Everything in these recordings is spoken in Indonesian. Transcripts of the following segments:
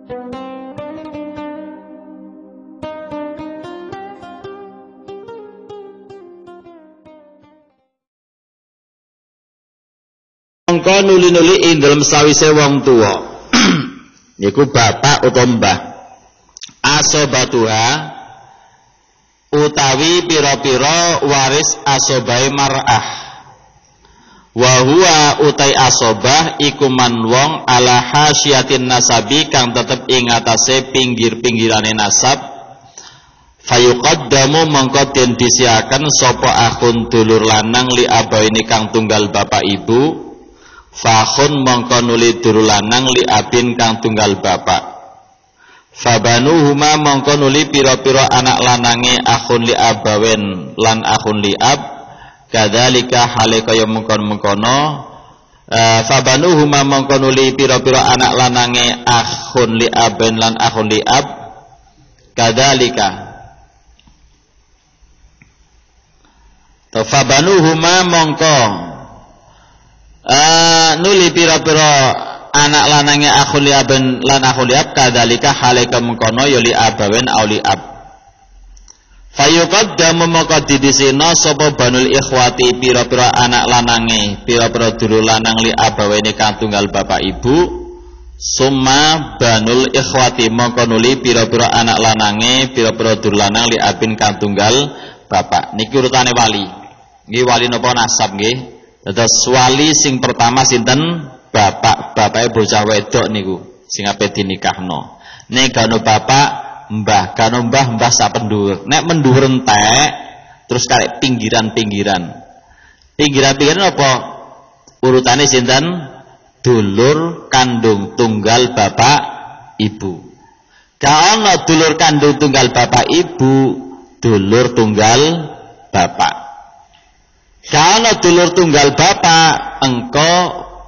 Mongko nuli-nuli ing dalem sawise wong tuwa niku bapak utawa mbah asobatuha utawi pira-pira waris asobahe mar'ah wa huwa utai asobah iku man wong ala hasyiatin nasabi kang tetep ing atase pinggir-pinggirane nasab fayuqaddamu mongko den disiaken sapa akhun dulur lanang li abaini kang tunggal bapak ibu fakhun mongko nuli dulur lanang li abin kang tunggal bapak fabanuhuma mongko nuli pira-pira anak lanange akhun li abawen lan akhun li ab kadzalika hale kaya mengkon-mengkono fabanuhuma mongko nuli pira-pira anak lanange akhun li aben lan akhun li ab kadzalika fabanuhuma mongko nuli pira-pira anak lanange akhul liaben lan akhul liab kadzalika halika mengkono ya li abawen au li ab fayuqaddamu maka didisina sapa banul ikhwati pira-pira anak lanange pira-pira dulur lanang li abawene kang tunggal bapak ibu summa banul ikhwati maka nuli pira-pira anak lanange pira-pira dulur lanang li abin kang tunggal bapak niki urutane wali nggih wali napa nasab nggih. Terus wali sing pertama sinten bapake bocah wedok niku sing ape dinikahno. Nek gano bapak mbah, gano mbah sak pendur. Nek mendur entek terus karek pinggiran-pinggiran. Pinggiran-pinggiran apa? Urutane sinten? Dulur kandung tunggal bapak ibu. Ka ana dulur kandung tunggal bapak ibu, dulur tunggal bapak. Kalau dulur tunggal bapak engko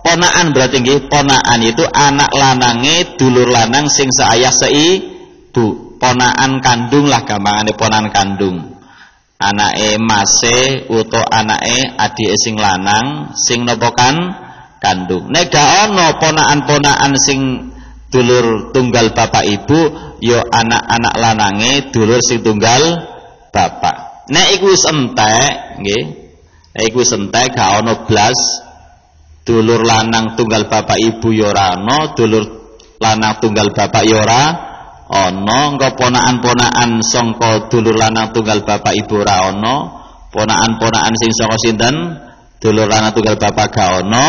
ponaan berarti nggih ponaan itu anak lanange dulur lanang sing seayah seibu ponaan kandung lah gampangane ponaan kandung anake mase utawa anake adike sing lanang sing napa kan kandung nek gak ana ponaan-ponaan sing dulur tunggal bapak ibu ya anak-anak lanange dulur sing tunggal bapak nek iku wis entek nggih iku sentek gak ana blas dulur lanang tunggal bapak ibu ya ora ana dulur lanang tunggal bapak ya ora ana engko ponaan-ponaan sangka dulur lanang tunggal bapak ibu ora ana ponaan-ponaan sing saka sinten dulur lanang tunggal bapak gak ana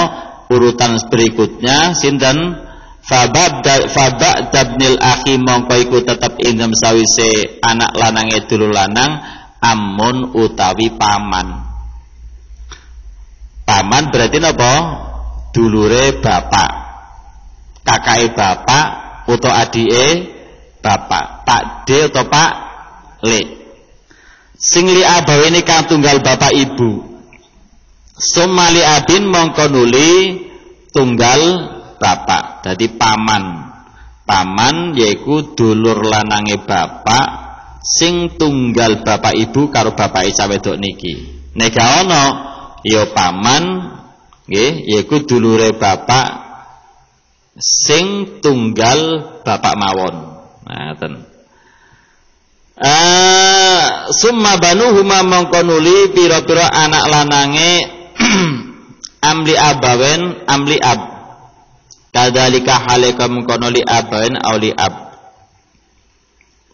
urutan berikutnya sinten faba'dabnil akhi mongko iku tetep ing sawise anak lanange dulur lanang amun utawi paman. Paman berarti napa? Dulure bapak. Kakake bapak utawa adike bapak. Pak D atau Pak Le. Sing li abawene kang tunggal bapak ibu. Sumali abin mongko nuli tunggal bapak. Dadi paman. Paman yaiku dulur lanange bapak sing tunggal bapak ibu karo bapake cah wedok niki. Nek ana ya paman nggih yaiku dulure bapak sing tunggal bapak mawon. Ngoten. Summa banuhuma mongko nuli pira-pira anak lanange amli abawen amli ab. Kadzalika halika mongko nuli abawen auli ab.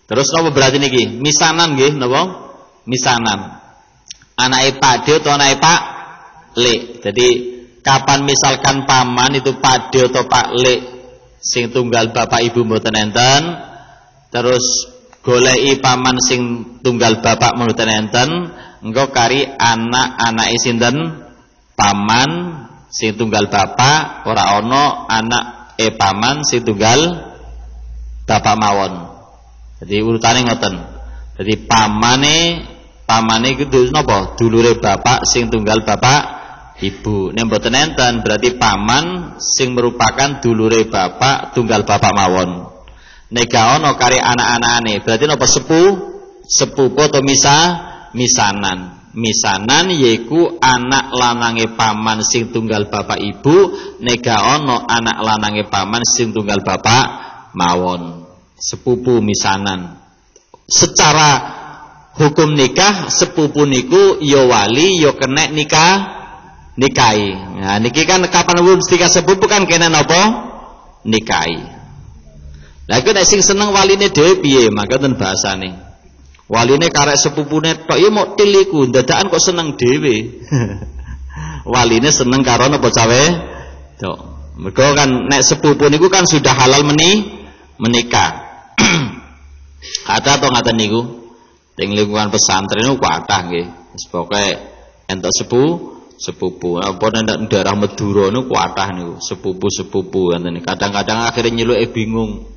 Terus napa berarti niki? Misanan nggih napa? Misanan. Anake Pak D atau anake Pak Le. Jadi kapan misalkan paman itu Pak D atau Pak Le sing tunggal bapak ibu mboten enten, terus goleki paman sing tunggal bapak mboten enten, engko kari anak-anake sinten paman sing tunggal bapak ora ana anak paman sing tunggal bapak mawon. Jadi urutane ngoten. Jadi pamane iku napa? Dulure bapak sing tunggal bapak ibu. Nek mboten enten berarti paman sing merupakan dulure bapak tunggal bapak mawon. Nek gak ana kare anak-anakane berarti napa sepupu atau misanan. Misanan yaiku anak lanange paman sing tunggal bapak ibu, nek gak ana anak lanange paman sing tunggal bapak mawon. Sepupu misanan. Secara hukum nikah sepupu niku ya wali ya kena nikahi. Nah niki kan kapan mesti sepupu kan kena napa? Nikahi. Lah iku nek sing seneng waline dhewe piye? Makaten bahasane. Waline karek sepupune tok ya mok tiliku, dadakan kok seneng dhewe. Waline seneng karo napa cawe? Tok. Mergo kan nek sepupu niku kan sudah halal menikah. Kata to ngaten niku. Teng lingkungan pesantren niku kathah nggih. Wis pokoke entuk sepupu. Apa ndak daerah Madura niku kathah niku, sepupu-sepupu ngoten. Kadang-kadang akhirnya nyeluke bingung.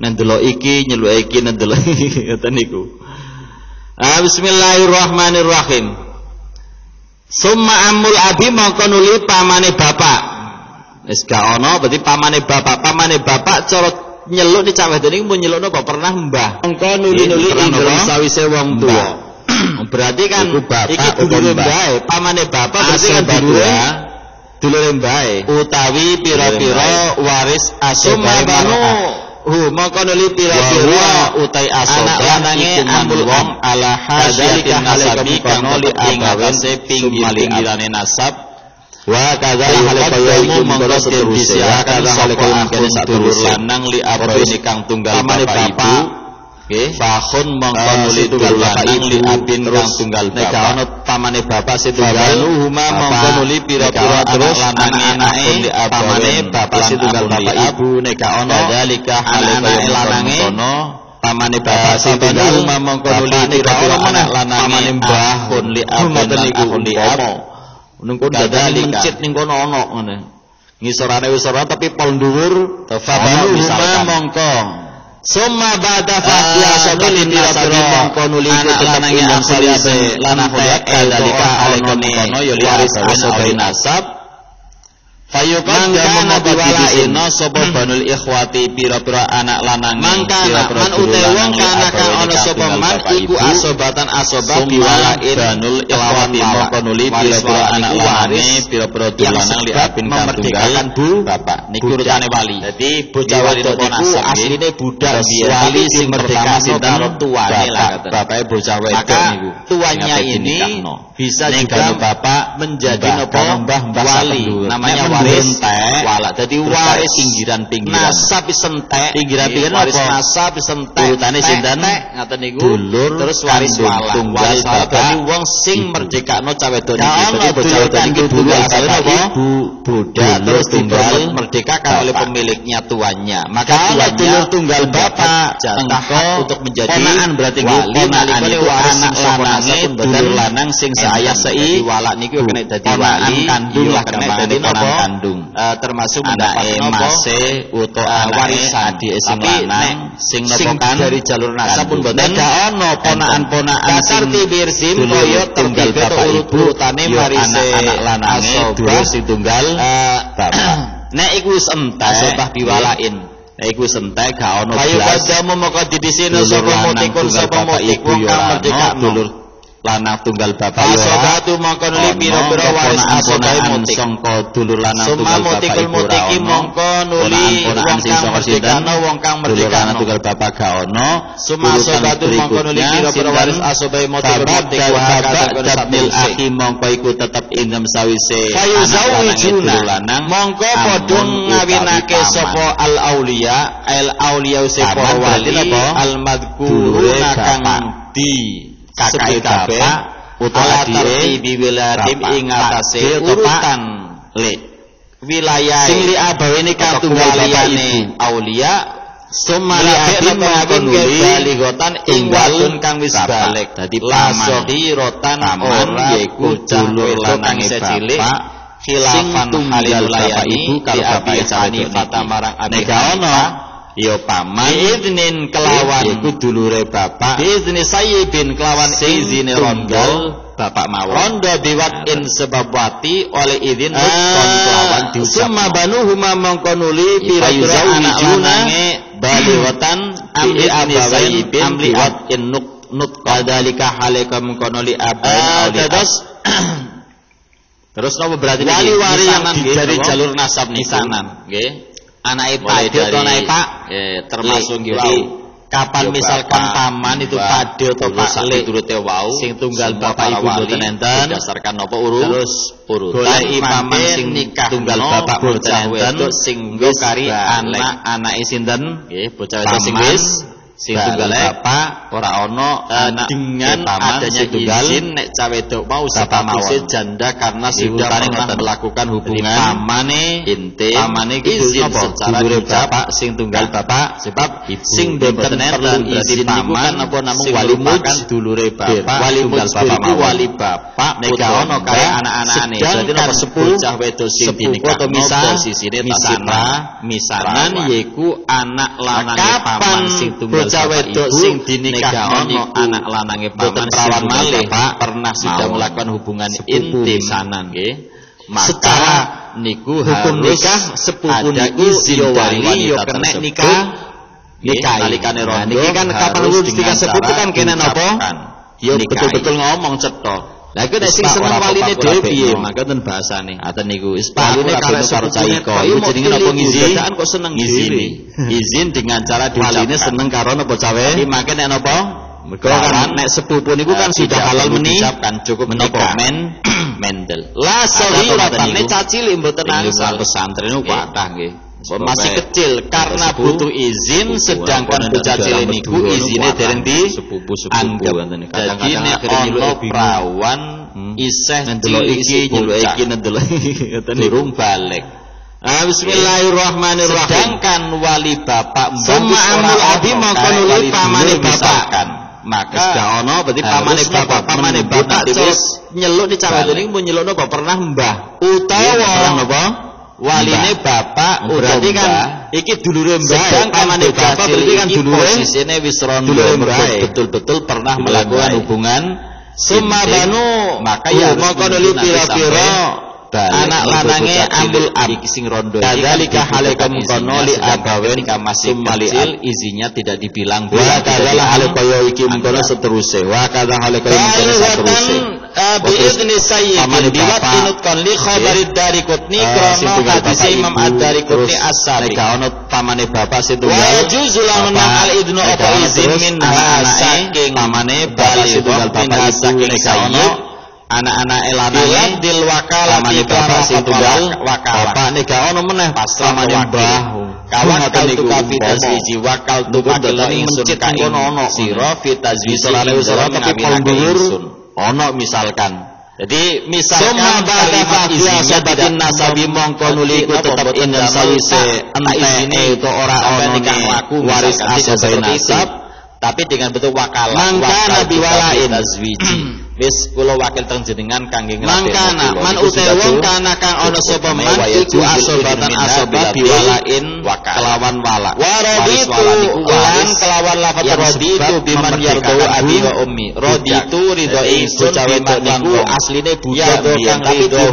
Nek ndelok iki nyeluke iki nek ndelok ngoten niku. Bismillahirrahmanirrahim. Summa amul abi mongko nuli pamane bapak. Wis gak ono berarti pamane bapak cara nyeluk di cah wedok niku mun nyeluk napa pernah mbah. Mongko nuli-nuli ing sawise wong tuwa. Berarti kan iki dulure mbae, pamane bapak berarti kan dulure mbae. Utawi pira-pira waris asobae banu. Mongko nuli pira-pira utai asoba lanange amul wong ala hadalika nasabi kang ing awase pinggir-pinggirane nasab. Wa kadzalika halaqayu mongko seterusnya kadza halaqayu kene sadulur lanang li abine kang tunggal bapak ibu nggih fakhun mongko nuli tunggal lanang li abin kang tunggal bapak ana pamane bapak setunggal huma mongko nuli pira-pira terus lanange li pamane bapak setunggal bapak ibu nek ana kadzalika halaqayu lanange pamane bapak setunggal huma mongko nuli pira-pira anak lanange mbah kun li abin li amo nungkon dadali mencit ning kono ana ngene. Ngisorane wis ora tapi pol dhuwur fabanu huma mongko. Summa ba'da fatiha sabili nasabi mongko nuli lanange asale lanang hoyak dalika alekone kono ya waris asobe nasab. Fayuqad kana biwalaina sapa banul ikhwati pira-pira anak lanang pira-pira wong kana kang ana sapa man iku asobatan asoba biwalain banul ikhwati mongko nuli pira-pira anak lanang pira-pira lanang li abin kang tunggal bapak niku urutane wali. Dadi bocah wedok niku asline budak wali sing merdeka karo tuane lah kata. Bapake bocah wedok niku. Tuannya ini bisa juga bapak menjadi napa wali namanya waris wala dadi waris pinggiran-pinggiran nasab sentek pinggiran-pinggiran waris nasab sentek urutane sinten ngaten niku dulur terus waris wala tunggal bapak wong sing merdekakno cah wedok niki dadi bocah wedok niki dulu asale apa budak terus tunggal merdekakan oleh pemiliknya tuannya maka tuannya tunggal bapak jatah untuk menjadi ponakan berarti wali nalikane anak lanange dulur lanang sing saya sei wala niku kena dadi wali kandung lah kena dadi ponakan kandung termasuk mendapat mase utawa warisan di sing lanang sing nopo dari jalur nasab pun boten gak ono ponakan-ponakan dasar tibirsim kaya tunggal bapak ibu tane marise anak lanange dulur sing tunggal bapak nek iku wis entek sebah biwalain nek iku wis entek gak ono blas ayo kadamu moko didisine sapa mutikun sapa mutik wong kang merdeka dulur lanang tunggal bapak asodatu mongko nuli pira-pira waris asodai mutik sangka dulur lanang tunggal bapak ibu mutiki mongko nuli wong kang merdekano wong kang merdekano tunggal bapak ga ono summa asodatu mongko nuli pira-pira waris asodai mutik tabnil akhi mongko iku tetep indem sawise anak lanang mongko padha ngawinake sapa al auliya sapa wali al madhkuruna kang di kakak bapak utawa tartibi wilayatim ing atase urutan wilayah sing li abawene kang tunggal liyane aulia summa li'abin mawin baligotan ing wadon kang wis balik dadi paman rotan yaiku dulur lanange bapak khilafan halil bapak ibu kalau bapak Hanifah fata marang Abi Hanifah ya paman iznin kelawan iku dulure bapak izni sayyibin kelawan izine rondo bapak mawon rondo biwatin sebab wati oleh izin kelawan diucap summa banuhuma mongko nuli pira-pira anak lanange baliwatan amli sayyibin biwatin nut kadalika halika mongko nuli aban terus napa berarti wali-wali yang dari jalur nasab nisanan nggih Anake Pak atau anake Pak termasuk nggih wau. Kapan misalkan paman itu Pade atau Pak Le turute wau sing tunggal bapak ibu mboten enten berdasarkan napa terus urutan paman sing nikah tunggal bapak mboten enten sing wis kari anak-anake sinten nggih bocah wedok sing wis sing tunggal bapak ora ana dengan adanya izin nek cawe wedok mau statusé janda karena sudah pernah melakukan hubungan pamane izin secara bapak sing tunggal bapak sebab sing mboten enten izin paman apa namung wali makan dulure bapak wali tunggal bapak wali bapak nek ana kaya anak-anakane dadi napa sepuh cah wedok sing dinikahno posisine misanan yaiku anak lanange paman sing tunggal wedok sing dinikahno anak lanange paman perawan malih pernah sudah melakukan hubungan intim sanan nggih maka niku hukum nikah sepupu niku izin dari wanita tersebut nikah nalikane rondo niki kan kapan wis nikah sepupu kan kene napa ya betul-betul ngomong cetha. Lah iku nek sing seneng waline dhewe piye mangkaten bahasane aten niku wis paline karo caiko iku jenenge napa ngizin kok seneng izin dengan cara waline seneng karo napa cawe iki mangke nek napa mergo kan nek sepupu niku kan sudah halal mengucapkan cukup menapa mendel la saghiratan nek cacilik mboten angsal pesantren niku kathah nggih masih kecil karena butuh izin sedangkan bocah cilik niku izine dereng di sepupu-sepupu dadi nek ana prawan isih ndelok iki nyeluk iki ndelok durung balik. Bismillahirrahmanirrahim. Sedangkan wali bapak mbah amul abi mongko nuli pamane bapak maka sudah ono berarti pamane bapak wis nyeluk di cawe niku mun nyeluk napa pernah mbah utawa napa waline bapak berarti kan iki dulure mbah pamane bapak berarti kan dulure posisine wis rondo betul-betul pernah melakukan hubungan sumabanu maka ya mongko nuli pira-pira anak lanange ambul iki sing rondo iki dalika halika mungkono li agawen masih kecil izinnya tidak dibilang wa kadala halika yo iki mungkono seterusé wa kadala halika mungkono seterusé bi idzni sayyid biwat inutkan li khabari dari kutni krono hadis Imam Ad-Darikutni as-Sabiq nek ono pamane bapak situ wa juzul al idnu apa izin min saking pamane bapak situ bapak saking sayyid anak-anak elanane dil wakalati bapak sing tunggal bapak nek gak ono meneh pamane mbah kawan niku kafitazwiji wakal tu makilane ingsun ka ono sira fitazwiji tapi panggur ono misalkan jadi misalkan kalimat izinnya nasabi mongko nuli ku tetep indan sawise enta izine itu ora ono waris asal nasab tapi dengan bentuk wakalah wakal biwalain azwiji wis kula wakil teng jenengan kangge nglampahi man utawa wong kana kang ana sapa man iku asobatan asobat biwalain kelawan wala waraditu lan kelawan lafaz raditu biman yardu abi wa ummi raditu ridho ingsun cawe niku asline budak kang tapi ridho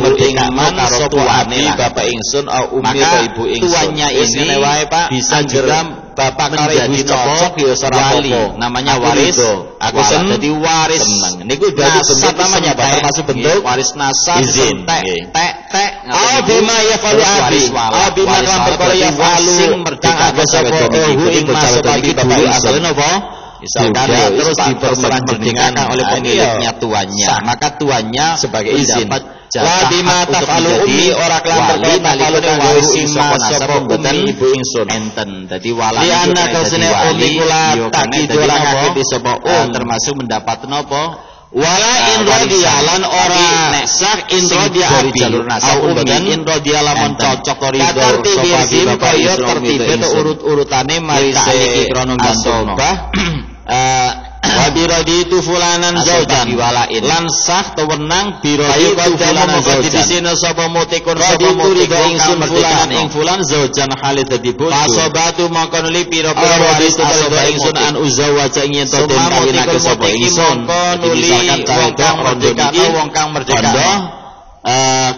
man sapa abi bapak ingsun au ummi ibu ingsun tuannya ini wae Pak bisa juga bapak karo ibu cocok ya ora apa namanya waris aku dadi waris niku nasab namanya Pak termasuk bentuk waris nasab izin tek bima yafalu abi bima lan perkara yafalu merdeka sapa ing masuk iki bapak asale napa misalkan terus dipermerdekakan oleh pemiliknya tuannya maka tuannya sebagai izin wa bima tafalu ummi ora kelan perkara kanggo sapa ummi ibu ingsun enten dadi wala li ana kasene ummi kula tak didolakake sapa termasuk mendapat napa wala inrodialan ora nek sak inrodia abi jalur nasab ummi inrodia lamun cocok ridho sapa kaya tertibe urut-urutane marise iki krono gantoba wa biraditu fulanan zaujan lan sah tewenang biraditu fulanan zaujan disine sapa mutikun sapa mutikun ingsun fulanan ing fulan zaujan halid dadi bojo pasobatu mangkon li pira-pira wadistu sapa ingsun an uzawaja ing yen to den kawinake sapa ingsun misalkan cara wong kang merdeka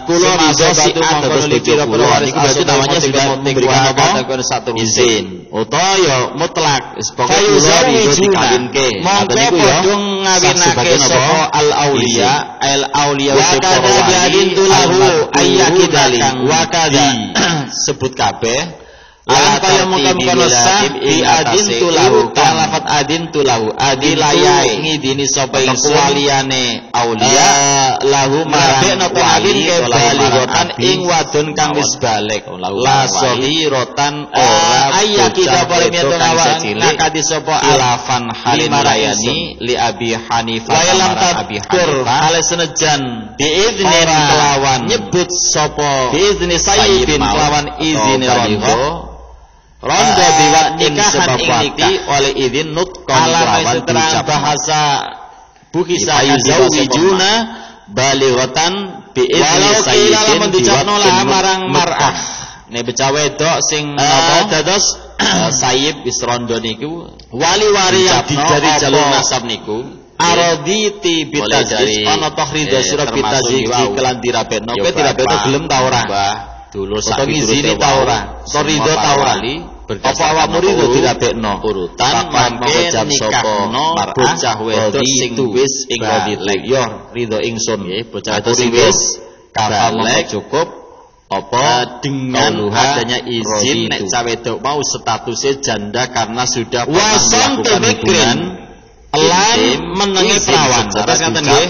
kula bisa batu mangkon li pira-pira waris berarti namanya sudah memberikan apa satu izin utawa ya mutlak pokoke kula bisa dikawinke mongko padha ngawinake sapa al auliya sapa wadin tulahu ayyakidali wa kadha sebut kabeh Lan kaya mungkon sah bi adin tulahu kan lafat adin tulahu adilayai ngidini sapa ingsun waliyane aulia lahu marang wali balighatan ing wadon kang wis balik la saghiratan ora ayya kita boleh metu ngakati sapa alafan halimarayani li Abi Hanifah marang Abi Hanifah ale senajan biiznin kelawan nyebut sapa biizni sayyidin kelawan izin rondo biwat nikahan iniki oleh izin nutqan kelawan ucapan bahasa bukisa yuzawijuna balighatan biizni sayyidin biwat marang mar'ah ne becah wedok sing napa dados sayyid wis rondo niku wali-wali yang dari jalur nasab niku araditi bitazwij ana takhridha sira bitazwij kelan dirabetno kowe dirabetno gelem ta ora dulur sak ngizini ta ora ridho ta ora apa awakmu ridho dirabekno urutan mangke nikahno bocah wedok sing wis ing radilek yo ridho ingsun nggih bocah wedok sing wis kabalek cukup apa dengan adanya izin nek cah wedok mau statusnya janda karena sudah melakukan hubungan lan menenge perawan terus ngaten nggih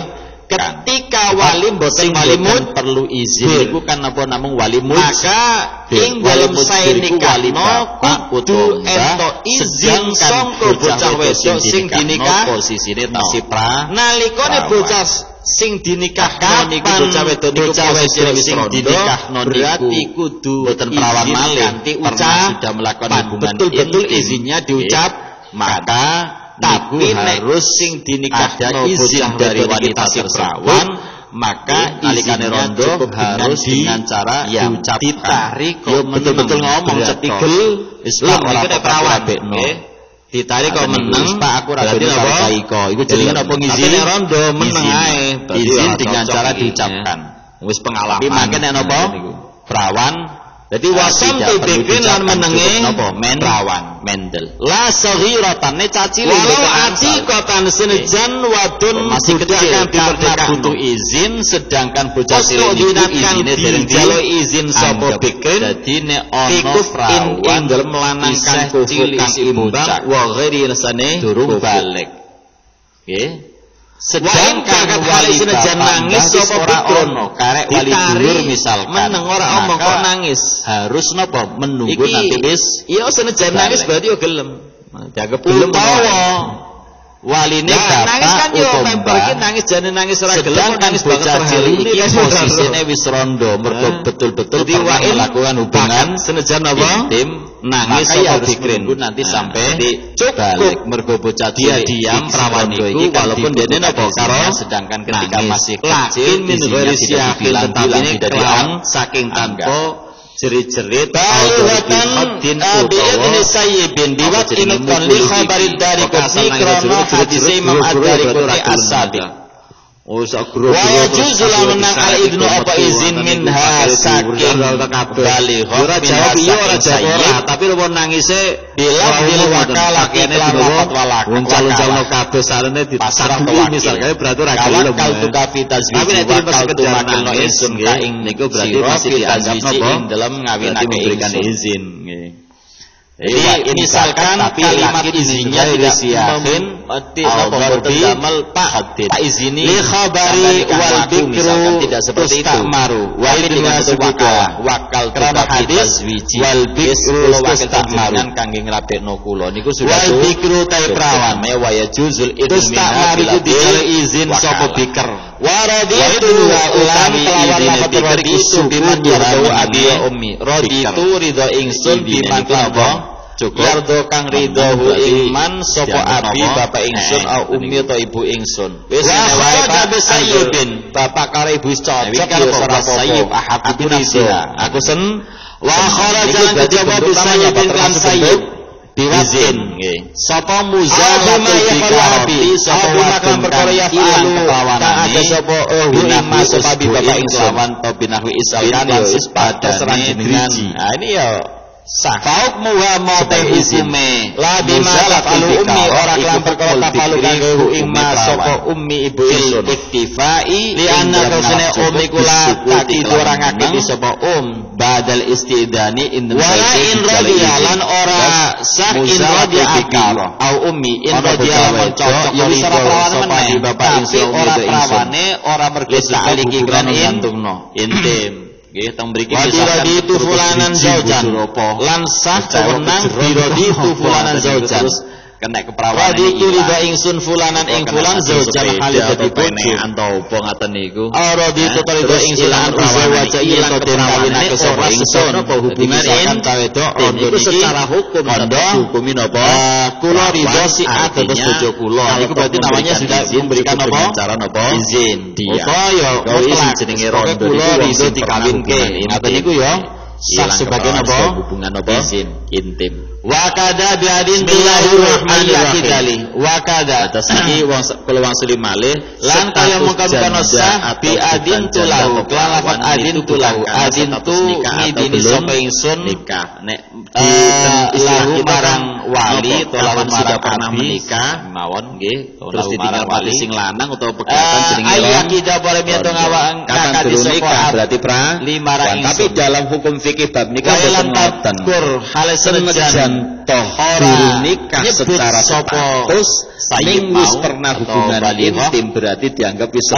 ketika wali mboten wali perlu izin iku kan apa namung wali maka ing dalem sae nikahno kudu ento izin sangka bocah wedok sing dinikah posisine tasih pra nalikane bocah sing dinikahkan niku bocah wedok niku posisine sing dinikahno berarti kudu boten perawan malih kanthi ucap sudah melakukan hubungan betul-betul izinnya diucap maka tapi harus sing dinikahkan izin dari wanita tersebut maka alikane rondo harus dengan cara yang ditarik betul-betul ngomong cepigel Islam ora perawan ditarik kok meneng Pak aku ra dadi apa iku jenenge apa ngizini rondo meneng ae izin dengan cara diucapkan wis pengalaman mangke nek napa perawan jadi wasam bikin lan menenge napa perawan mendel la saghiratan ne caci walau atiqatan senajan wadon masih kecil karena butuh izin sedangkan bocah cilik izine dereng dijaluk izin sapa bikin dadi nek ana perawan dalem melanangkan kufukan imbang wa ghairi rasane durung balik nggih sedangkan wali senajan nangis sapa ono karek wali dulur misalkan meneng ora omong kok nangis harus napa menunggu nanti wis iya senajan nangis berarti yo gelem dianggap gelem waline nangis kan yo member iki nangis jane nangis ora gelem nangis bocah cilik iki posisine wis rondo mergo betul-betul melakukan hubungan senajan apa nangis sapa pikirin nanti sampai balik mergo bocah dia diam perawan iku walaupun dene napa karo sedangkan ketika masih kecil izinnya tidak dibilang tidak diang saking tanpa jerit-jerit balighatan bi'idni sayyibin biwat inukon li khabarid dari kutni krono hadis Imam Ad-Darqutni as-sabiq wa juzul menang al-idnu apa izin minha saking balighah jawab iya ora jawab tapi lu nangise bilang bil wakala kene dilawat walak wong calon-calon kabeh sarene dipasrah misalnya berarti ora gelem kal tukafi tazwij tapi nek sekedar makno izin ing niku berarti masih dianggap napa dalam ngawinake memberikan izin nggih jadi misalkan kalimat izinnya tidak siapin damal pak izini li khabari wal bikru tidak seperti itu maru wal dengan wakal karena hadis wal bikru wakil kangge ngrabekno kula niku sudah wal bikru ta perawan me waya juzul idul minha itu dijaluk izin sapa bikr waraditu ulam kelawan lafat raditu biman yardu abi ummi raditu ridho ingsun biman apa yardo kang ridho iman sapa abi bapak ingsun au ummi atau ibu ingsun wis wae bapak sayyidin bapak karo ibu cocok karo ora sayyid ahad ridho aku sen wa kharaja kejaba sayyidin kan sayyid biwazin nggih sapa muzalatul bikabi sapa makan perkara ya alu kang ada sapa binahu sapa bapak ingsun lawan to binahu isalan lan padane dengan nah ini ya sah. Fauk muha mote hukume. La Musalaf bima ummi ora kelan perkara tafalu kanggo ing mas sapa ummi ibu ingsun. Iktifai li anna kusane ummi kula tak itu ora ngakiti sapa badal istidani in wala in radiyalan ora sah in radiyal au ummi in radiyalan mencocok ya wis ora prawan meneh bapak ingsun ora prawane ora mergo aliki kan intim. Nggih teng mriki misalkan itu fulanan zaujan lan sah kewenang dirodi itu fulanan zaujan kena keprawanan iki rida ingsun fulanan ing fulan zaujan halid dadi bojo antau apa ngaten niku radi itu rida ingsun lan wajah yen to den kawinake sapa ingsun apa hubungan kawedok niku secara hukum hukumi napa kula rida si atus bojo kula niku berarti namanya sudah memberikan apa cara napa izin dia ya mutlak jenenge rondo kula rida dikawinke ngaten niku ya sah sebagai apa hubungan apa izin intim wa kada biadin Bismillahirrahmanirrahim wa kada atas iki wong kula wangsuli malih lan kaya mengkono sah biadin tulahu kelafat adin tulahu adin tu ngidini sapa ingsun nikah nek lahu marang wali utawa sudah pernah menikah mawon nggih terus ditinggal wali sing lanang utawa pegatan jenenge ayah kita boleh miento ngawang kakak nikah berarti pra tapi dalam hukum fikih bab nikah boten ngoten hal senajan toh nikah secara status wis pernah hubungan intim berarti dianggap wis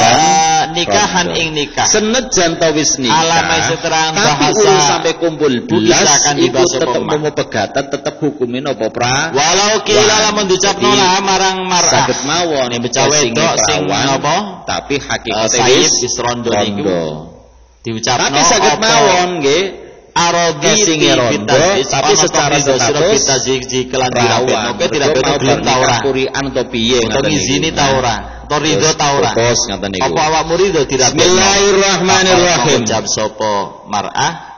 nikahan ing nikah senajan to wis nikah alamai seterang bahasa sampai kumpul belas iku tetep mau pegatan tetep hukumin apa pra walau kila lamun diucapno lah marang marah saged mawon bocah wedok sing napa tapi hakikate wis rondo niku diucapno tapi saged mawon nggih arodi rondo tapi secara status kelan dirawan oke tidak betul belum taura kurian atau piye atau ngizini taura atau ridho taura apa awakmu ridho tidak Bismillahirrahmanirrahim jawab sapa mar'ah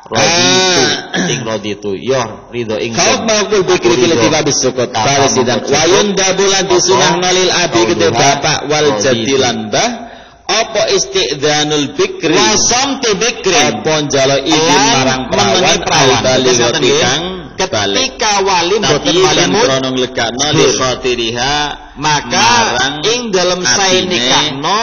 raditu yo ridho ingsun kau makul bikri bila tiba bisukut balas sidang wayun dabulan disunahna lil abi kedhe bapak wal jadilan bah apa istidzanul bikri wasam te bikri apa njalo izin marang perawan bali kang ketika wali boten malimut krono legakno li khatiriha maka ing dalem sae nikahno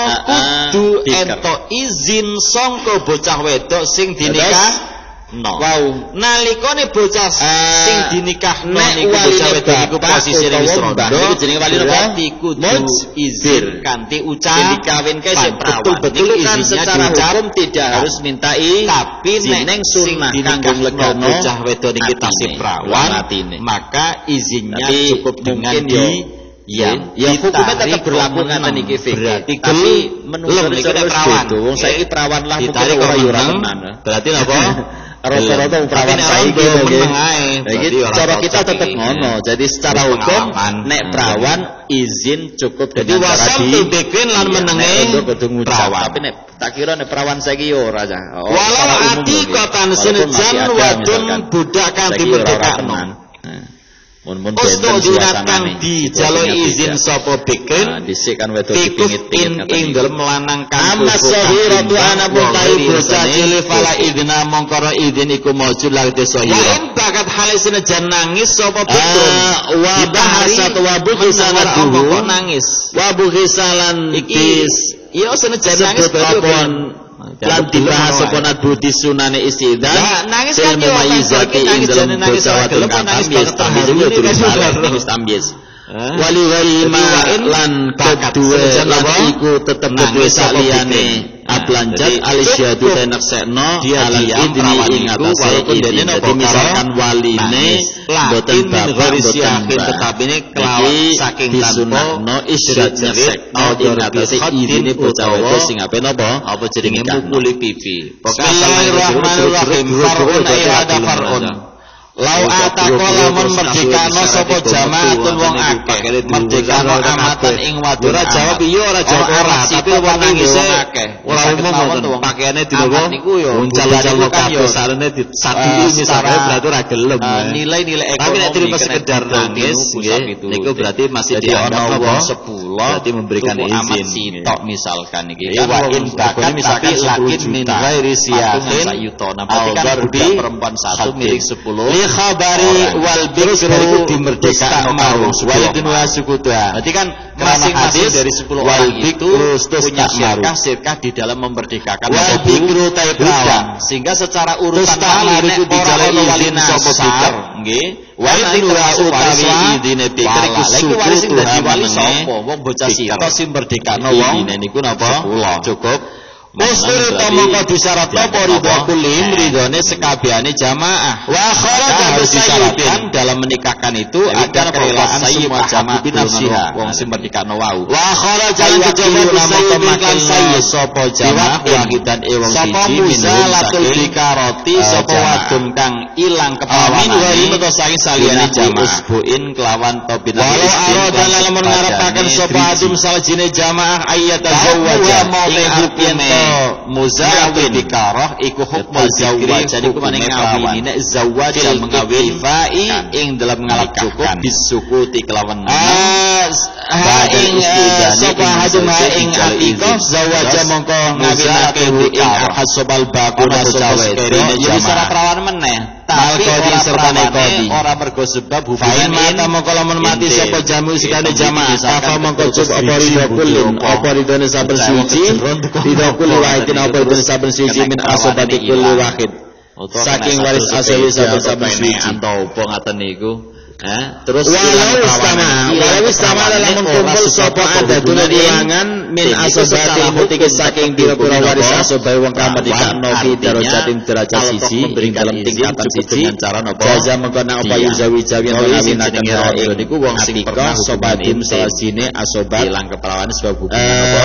kudu ento izin sangka bocah wedok sing dinikah wow nalikane bocah sing dinikahno niku bocah wedok niku posisine wis rondo niku jenenge wali berarti kudu izin kanthi ucapan dikawinke sing betul-betul kan secara hukum tidak harus mintai tapi nek sing kanggo legakno bocah wedok niki tasih prawan maka izinnya cukup dengan ya hukumnya tetap berlaku ngaten iki fikih tapi menurut niki perawan wong saiki perawan lah ditarik ora tenan berarti napa rata-rata perawan saiki iki cara kita tetep ngono jadi secara hukum nek perawan izin cukup dengan cara dibikin lan menenge perawan tapi nek tak kira nek perawan saiki yo ora walau ati kotan senajan wadon budak kang dimerdekakno Untuk dinatkan dijaluk izin sapa bikin disikan wedok dipingit-pingit ing dalem lanang kang sahiratu ana mutai bocah cilik fala idna mongkoro izin iku mujud lan sahira yen bakat hale senajan nangis sapa bikin wa bahasat wa buhisalan kok nangis wa buhisalan iki iya senajan nangis berarti lan dibahas sapa budi sunane istidzan nangis kan yo nangis dalam nangis gelem nangis nangis tambis wali lan kedue iku tetep nangis saliyane ablanjat alisyadu teneksekno alan idni ing atase idni dadi misalkan waline boten bapak boten tetapi ini kelawan saking disunahno isyad neksekno ing atase idni bocah wedok sing ape napa apa jenenge mukuli pipi Bismillahirrahmanirrahim farun ada farun lau atako lamun merdekano sapa jamaatun wong akeh merdekano amatan ing wadura jawab iya ora jawab ora tapi wong nangis ora umum wonten pakaiane dinowo uncal-uncal kabeh sarene disadili misalnya berarti ora gelem nilai-nilai ekonomi tapi nek terima sekedar nangis niku berarti masih dianggap wong 10 berarti memberikan izin sitok misalkan iki wa in bakat tapi lakin min ghairi siyahin berarti kan perempuan 1 milik 10 khabari wal bikru dimerdekakan walidun wa sukuta. Berarti kan masing-masing dari 10 orang itu punya sirkah di dalam memerdekakan wal bikru perawan, sehingga secara urutan malih itu dijalani wali nasab nggih. Walidun wa utawi idine bikri suku sing dadi wali sapa wong bocah sira sing merdekakno wong niku napa cukup. Mustur mongko disyarat apa ridho kulim ridhone sekabehane jamaah. Wa kharaja harus disyaratkan dalam menikahkan itu agar kerelaan semua jamaah binafsiha wong sing merdekakno wau. Wa kharaja kejaba mongko sayyid sapa jamaah wahidan wong siji minalatul dikaroti sapa wadon kang ilang keperawanan wa saking saliyane jamaah usbuin kelawan tobin walau arada lamun ngarepaken sapa adum salajine jamaah ayyatazawwaja ing muzawwaj dikarah iku hukmul zawwaj jadi kumane ngawini nek zawwaj mengawi fa'i ing dalam ngalap cukup bisukuti kelawan ing sapa hadum ing atikah zawwaj mongko ngawinake ing hasabal bakuna sawetene jadi syarat perawan meneh tapi ora mergo sebab hubungan mata mongko lamun mati sapa jamu sekali jamaah apa mongko cukup apa ridho kullin apa ridhone saben suci ridho kullin wahidin apa ridhone saben suci min asabati kulli wahid saking waris asli saben suci atau apa ngaten niku terus walau istama lamun kumpul sapa adadun ulangan min asabati mutike saking pira-pira waris asabai wong kang merdekakno fi darajatin derajat siji ing dalam tingkatan siji cara napa jaza mengkono apa yuzawi jawian ngawinaken ing niku wong sing pernah sobatin salasine asobat ilang keperawan sebab hubungan napa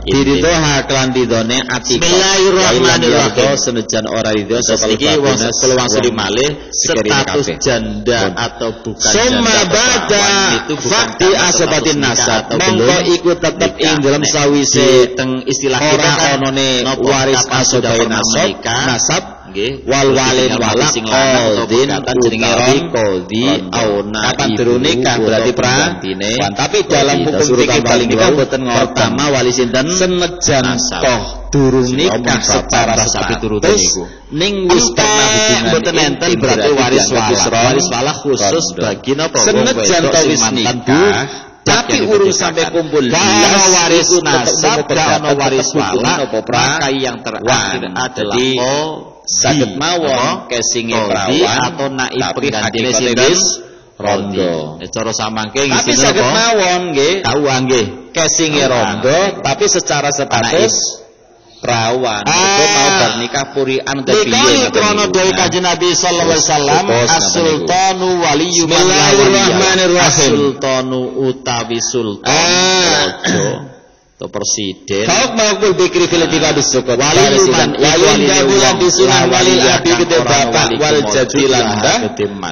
dirido haklan didone ati bismillahirrahmanirrahim senajan ora ridho sapa iki wong peluang suri malih status janda atau summa bada fakti asobatin nasab mongko iku tetep ing dalam sawise teng istilah kita onone waris asobatin nasab nggih wal walin walak qadin jenenge qadi auna kapan durune kan berarti prantine tapi dalam hukum fikih paling boten pertama wali sinten senajan toh durung nikah secara status niku ning wis pernah hubungan boten enten berarti waris walah khusus bagi napa senajan to wis nikah tapi urung sampai kumpul ana waris nasab ana waris walah maka yang terakhir adalah saged mawon kesinge perawan atau naib penggantine sinten rondo cara samangke ngisi napa saged mawon nggih kawuh nggih kesinge rondo tapi secara status perawan itu mau bernikah purian kepiye krono dawuh Kanjeng Nabi sallallahu alaihi wasallam as-sultanu waliyyu man waliyya as-sultanu utawi sultan raja atau presiden kau makbul bikri fil tiqadus sukat waliyuman wayun jabulan disunah walil abi gede bapak wal jadilanda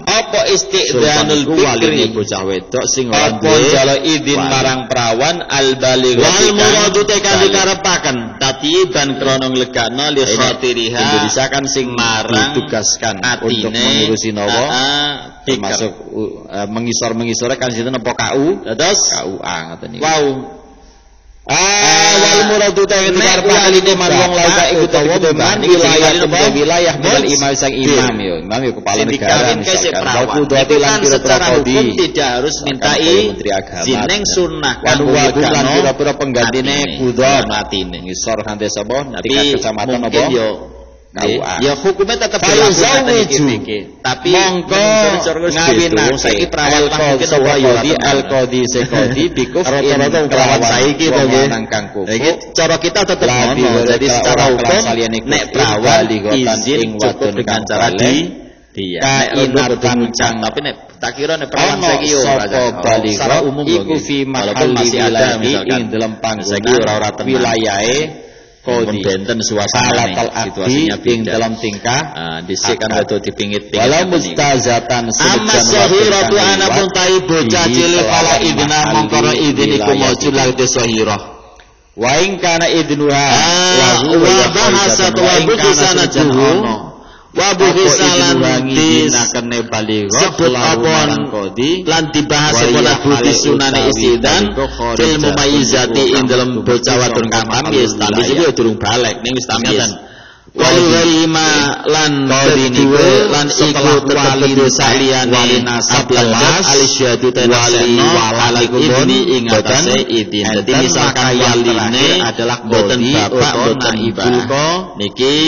apa isti'danul bikri bocah wedok sing ora duwe jalo idin marang perawan al baligh wal muradu tekan dikarepaken tatiban krono nglegakno li khatiriha Indonesiakan sing marang ditugaskan untuk mengurusi nawa termasuk mengisor-mengisore kan sinten apa KU dados KUA ngoten niku wow wal muradu ta'ala paling marang lauka iku teman wilayah bil imam sang imam yo kepala negara misalkan kan secara hukum tidak harus mintai jineng sunnah kan lan pira-pira penggantine kudha matine ngisor kanthi sapa tingkat kecamatan apa ya hukumnya tetap tapi mongko ngawinake saiki perawan saiki al-qadi sekodi bikuf rata-rata perawan saiki to nggih nang iki cara kita tetep ngono jadi secara hukum nek perawan izin cukup dengan cara kainat kancang tapi nek tak kira nek perawan saiki yo secara umum iku fi walaupun masih ada misalkan dalam panggonan wilayahe kodi benten suasana situasinya ing dalam tingkah disikan wedo dipingit-pingit walau mustazatan amma sahiratu ana pun tai bocah cilik pala idna mongkoro idin iku mujud lagde sahirah wa ing kana idnuha wa bahasat wa busanatuhu wa buhisalan dinakene baligh sebut apon kodi lan dibahas pola budi sunane istidan fil mumayyizati ing dalam bocah wadon kang tamyiz tamyiz iki durung balik ning wis tamyiz walima lan kedua lan iku tetep saliyane ablanjat alisyadu wali wala ibni ing atase idin. Dadi misalkan waline adalah boten bapak boten ibu niki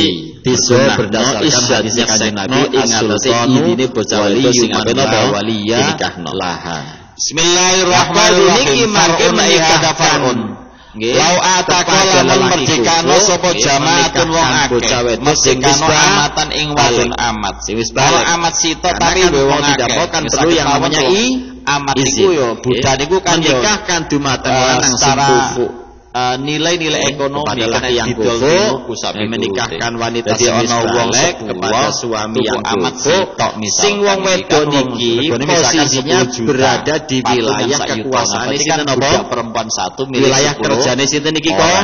disunnah berdasarkan hadis Kanjeng Nabi ing atase idine bocah wedok sing ana waliya laha. Bismillahirrahmanirrahim. Niki mangke menika farun. Lau ataka lamun merdekano sapa jamaatun wong akeh merdekano amatan ing wadon amat kalau amat sitok tapi wong akeh kan perlu yang namanya amat iku yo budak niku kan nikahkan dumateng lanang sing kufu nilai-nilai ekonomi adalah yang kufu menikahkan wanita sing ana wong kepada suami yang amat sitok sing wong wedok niki posisinya berada di wilayah kekuasaan sinten napa perempuan satu milik wilayah kerjane sinten niki kok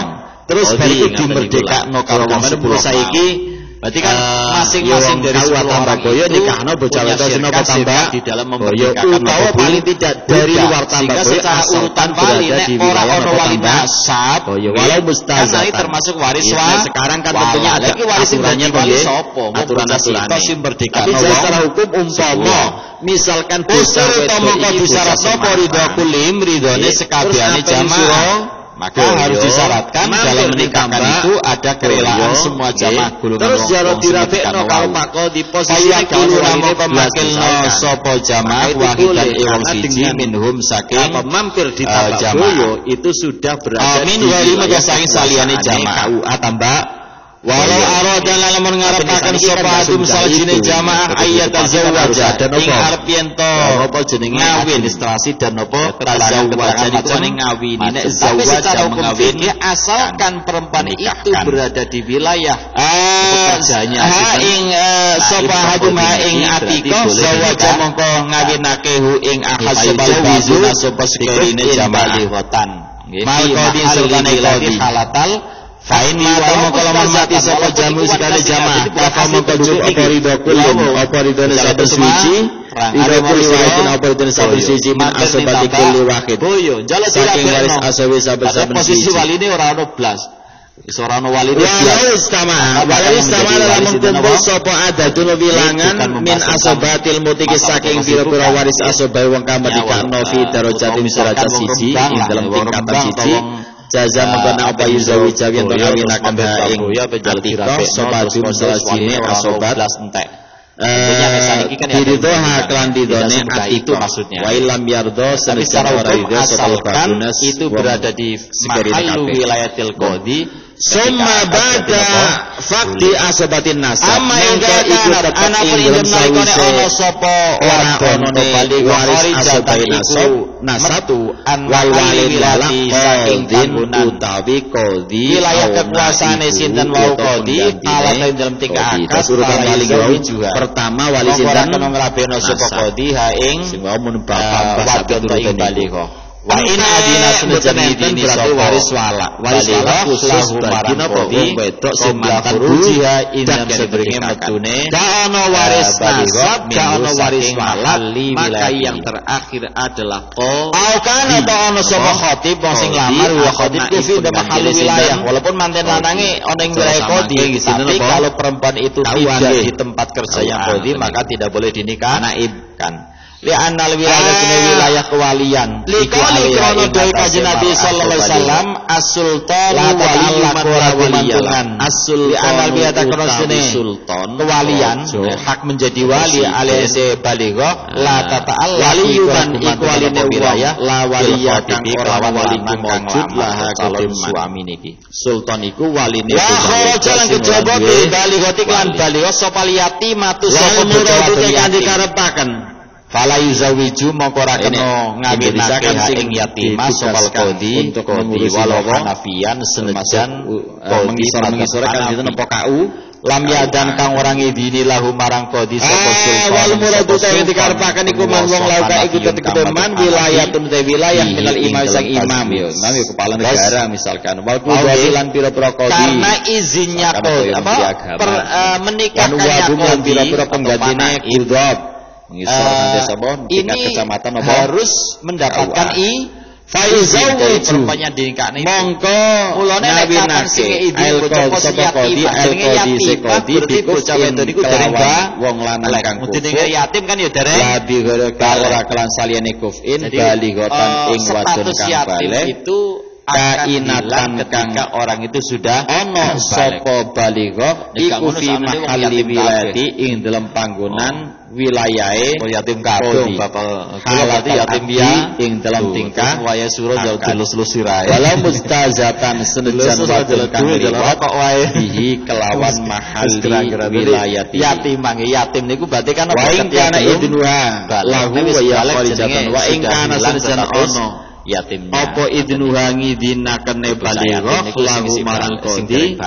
terus bariku dimerdekakno karo wong 10 saiki berarti kan masing-masing dari tambah boyo nikahno bocah wedok sinapa tambah di dalam memerdekakan utawa paling tidak dari luar tambah boyo secara urutan berada di wilayah wali nasab walau mustazah termasuk waris sekarang kan tentunya ada aturannya wali sopo aturan-aturannya sing tapi secara hukum umpama misalkan bocah wedok iki disyaratno ridho kulim ridhone sekabehane jamaah maka harus disyaratkan dalam menikahkan itu ada kerelaan semua jamaah golongan terus jaro dirabekno karo Pak di posisi kulo namo pemakilno sapa jamaah wahidan wong siji minhum saking mampir di jamaah itu sudah berada min wali saking saliyane jamaah KUA tambah walau aradan lamun ngarepaken sapa adum saljine jamaah ayatazawwaja ing arep yen to apa jenenge administrasi dan apa tazawwaja niku ngawini nek zawwaja mengawini asalkan perempuan itu berada di wilayah pekerjaannya ing sapa adum ing atika zawwaja mongko ngawinake hu ing ahad sebal sapa sekerine jamaah lihotan mal qadin sultane qadi halatal Fain mata mongko lamun mati sapa jamu sekali jamaah apa mongko juk apa ridho kulum apa ridho saben suci ridho kulli wahidin apa ridho saben suci min asabati kulli wahid boyo njaluk saking waris asawi saben posisi waline ora ono blas wis ora ono waline waris sama lamun kumpul sapa adatun bilangan min asabatil mutiki saking pira-pira waris asabai wong kang merdekano fi darajatin derajat siji ing dalam tingkatan siji jaza mengkona apa yuzawi jawian tengawinakan ing atika sobatun salajine asobat Dirido haklan didone itu maksudnya wa ilam yardo secara ridho asalkan itu berada di mahallu wilayatil qadi summa bada fakti asobatin nasab mengko iku tetep ing dalem sawise ana sapa ora ono bali waris asobatin nasab wal walid lalak saking utawi qadi wilayah kekuasaane sinten wau qadi ala dalam tingkah akad urutan paling wau pertama wali sinten ora ngrabeno sapa qadi ha ing sing wau mun bapak ing baligho wa in adina sunjani dini berarti waris wala khusus bagi qadi wedok sing furujiha indam seberinge metune kana waris nasab kana waris wala maka yang terakhir adalah kana ta ana sapa khatib wong sing lamar wa khatib kufi di mahal wilayah walaupun manten lanange ana ing wilayah qadi tapi kalau perempuan itu tidak di tempat kerja yang qadi maka tidak boleh dinikahkan li'anal wilayah kewalian likali krono doi kaji Nabi sallallahu alaihi wasallam as-sultan waliyan li'anal wilayah krono sultan kewalian hak menjadi wali alias baligha la tata'al waliyuman ikwaline wilayah la waliyah kang ora wali mawjud lah calon suami niki sultan iku waline jalan kejaba baligha tiklan baligha sapa liyati matu sapa muradu kang dikarepaken fala yuzawiju mongko ora kena ngawinake ing yatimah sopal qadi untuk qadi walau hanafiyan senajan mengisor kan dinten apa KU lam yadan kang ora ngidini lahu marang qadi sapa sultan wal muradu sing dikarepaken iku wong lauka iku teteman wilayatun te wilayah minal imam sang imam yo imam kepala negara misalkan wal qadi lan pira-pira qadi karena izinnya qadi apa menikahkannya qadi pira-pira penggantine qudab ini harus mendapatkan Faizau perempuannya dinikahne mongko mulane nek kapan sing ibu bocah sapa kodi berarti bocah wedok niku dereng wong lanang kang kufur yatim kan ya dereng labi ora kelan saliyane kufin balighatan ing wadon kang balik itu kainatan ketika orang itu sudah ono sapa baligh iku fi mahalli wilayati ing dalam panggonan wilayahe yatim kadung bapak halati yatim ya ing dalam tingkah waya surah jauh dilus-lus sirahe walau mustazatan senajan wadon kang kok wae bihi kelawan mahalli wilayati yatim niku berarti kan wa ing kana idnuha lahu wa ya qarijatan wa ing kana senajan ono yatimnya apa idnuha ngidinakene baligh lahu marang kodi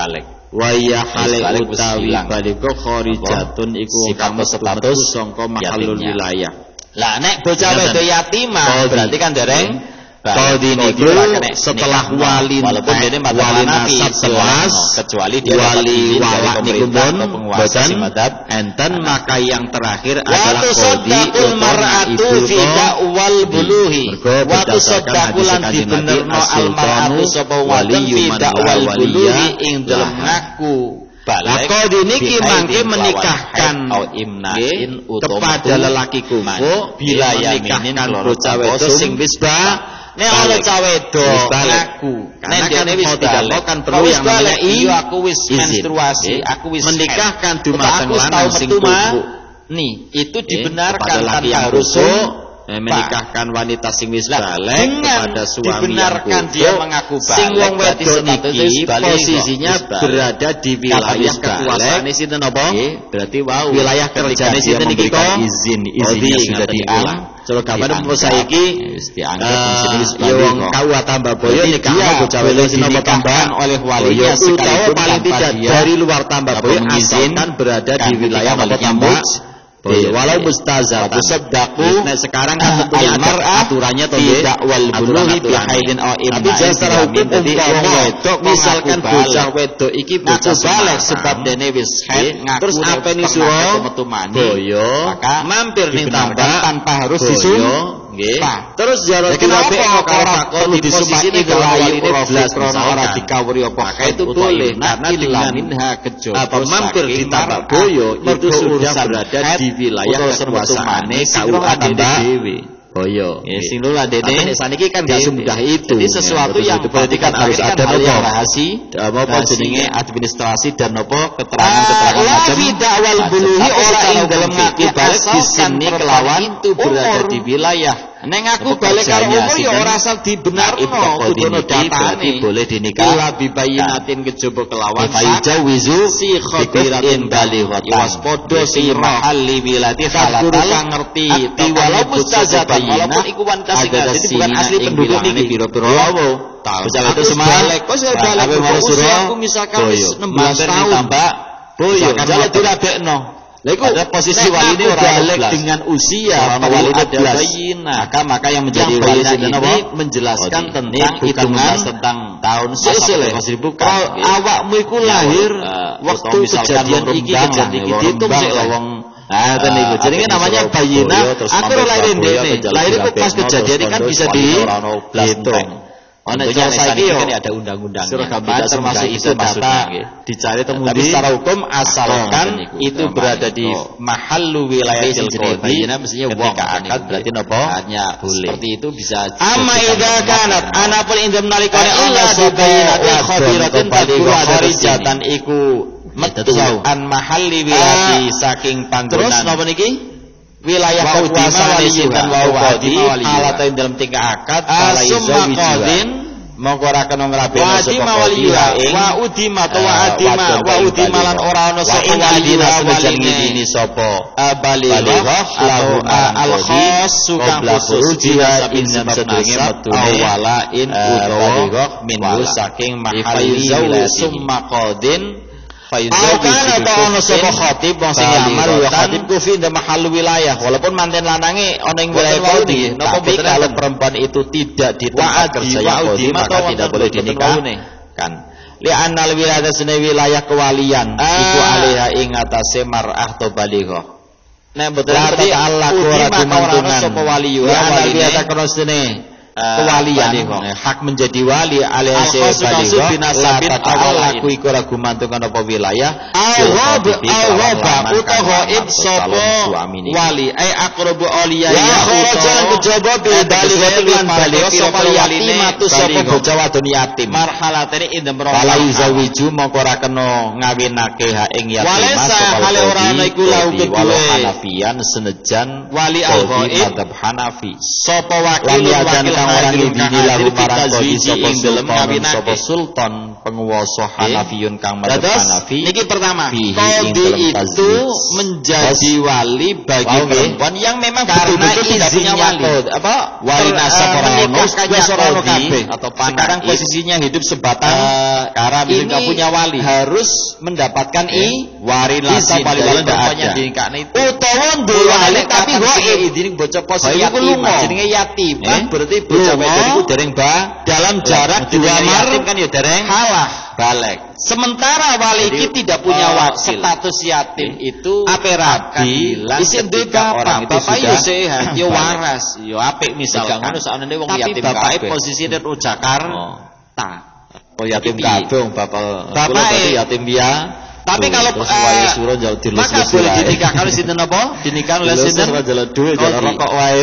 wa ya hale utawi baligh kharijatun iku kang status sangka mahallul wilayah lah nek bocah wedok yatimah berarti kan dereng kodi niku setelah wali walaupun dene wali nasab selas kecuali dia wali walak niku pun boten enten maka yang terakhir adalah kodi mar'atu fi da'wal buluhi wa tusaddaqu lan dibenerno al mar'atu sapa wadon fi da'wal buluhi ing dalem ngaku kodi niki mangke menikahkan kepada lelaki kufu bila menikahkan bocah wedok sing wis nek ana cah wedok ngaku nek dene wis tidak kan perlu yang namanya aku wis menstruasi aku wis menikahkan dumateng lanang sing kufu nih itu dibenarkan tanpa harus menikahkan wanita sing wis balik kepada suami dibenarkan dia mengaku balik sing wong wedok niki posisinya berada di wilayah kekuasaane sinten apa berarti wau wilayah kerjane sinten niki kok izinnya sudah diulang cara gambar saiki wis dianggap ya wong KUA Tambaboyo nikah bocah wedok sinapa tambahan oleh walinya sekalipun paling tidak dari luar Tambaboyo asalkan berada di wilayah Tambak walau mustazatan sadaqu nah sekarang kan tentunya ada aturannya tidak wal buluhi bi haidin aw imna tapi secara hukum misalkan bocah wedok iki bocah balik sebab dene wis haid terus apa ni suruh boyo maka mampir ning tambak tanpa harus disuruh nggih terus jarak kenapa ora perlu disupati wayu proflas ora dikawuri apa itu boleh karena dengan minha kejaba mampir di tambak boyo itu sudah berada di wilayah kekuasaane KUA Tambak Boyo. Sing lho dene saniki kan gak semudah itu. Jadi sesuatu yang berarti kan harus ada apa jenenge administrasi dan apa keterangan-keterangan macam. Wal buluhi ora ing dalem ngaku balik di sini kelawan itu berada di wilayah. Nek aku balik karo umur ya ora asal dibenarno kudu datane boleh dinikah labi bayinatin kejaba kelawan faijawizu si khabirin balighat waspada si mahalli wilati halal kang ngerti walau mustazatan walaupun iku wanita sing jadi bukan asli penduduk niki pira-pira tahu bocah itu semalik kok saya balik aku misalkan 16 tahun tambah boyo jale dirabekno. Lha iku posisi wali ini ora dengan usia wali ada bayina. Maka yang menjadi wali ini menjelaskan tentang hitungan tentang tahun silih dibuka. Awakmu iku lahir waktu kejadian iki dihitung sik wong ten niku. Jenenge namanya bayina. Aku lahir ndekne. Lahir iku pas kejadian kan bisa dihitung. Ana saiki kan ada undang-undang termasuk itu data dicari temudi secara hukum asalkan itu berada di mahallu wilayatil qadi mestinya wong akad berarti napa hanya seperti itu bisa amma idza kanat ana pun indam nalikane Allah dibayinatin khabiratin tadkuru harijatan iku metu an mahalli wilayati saking panggonan terus napa niki wilayah kekuasaan sinten wau qadi alatain dalam tingkah akad kala iso wijin mongko ora kena ngrabekno sapa qadi wa udima wa udima lan ora ana sapa walina senajan sapa baligh lahu al khas kang khusus dia sadurunge metune walain utawa minhu saking mahali summa qadin Faizah atau ono sapa khatib wong sing lamar ya khatib kufi ndak mahal wilayah walaupun manten lanange ana ing wilayah kodi tapi kalau perempuan itu tidak di tempat kerja yang kodi maka tidak boleh dinikah kan li anal wilayah sene wilayah kewalian iku alaiha ing atase mar'ah to baligha nek mboten berarti Allah ora kumantungan sapa wali ya wilayah kono sene kewalian hak menjadi wali alias baligh binasabin awal aku iku ora gumantung apa wilayah al-ghaba utawa ghaib sapa wali ai aqrabu awliya ya kharajan kejaba bil baligh sapa yatim matu sapa bocah wadon yatim marhalatene indem wala zawiju mongko ora kena ngawinake hak ing yatim sapa ora ana iku lahu kedue Hanafian senejan wali al-ghaib madhab Hanafi sapa wakil orang dinilahu marang sapa sultan penguasa Hanafiyun kang madhab Hanafi niki pertama qadhi itu menjadi wali bagi perempuan yang memang betul-betul tidak punya wali apa wali nasab ora kabeh atau sekarang posisinya hidup sebatang kara tidak punya wali harus mendapatkan wari nasab wali perempuannya dinikahne itu utawa duwe wali tapi ghaib izin bocah posisi yatim jenenge yatim berarti bocah wedok iku dereng dalam jarak 2 yatim kan ya dereng balik. Sementara wali iki tidak punya status yatim itu ape rabi isin duwe bapak yo sehat yo waras yo apik misalkan ngono sakjane wong yatim kabeh posisine ro Jakarta yatim kabeh wong bapak yatim dia. Tapi kalau maka boleh dinikah kalau sinten apa? Dinikah oleh sinten? Rokok wae.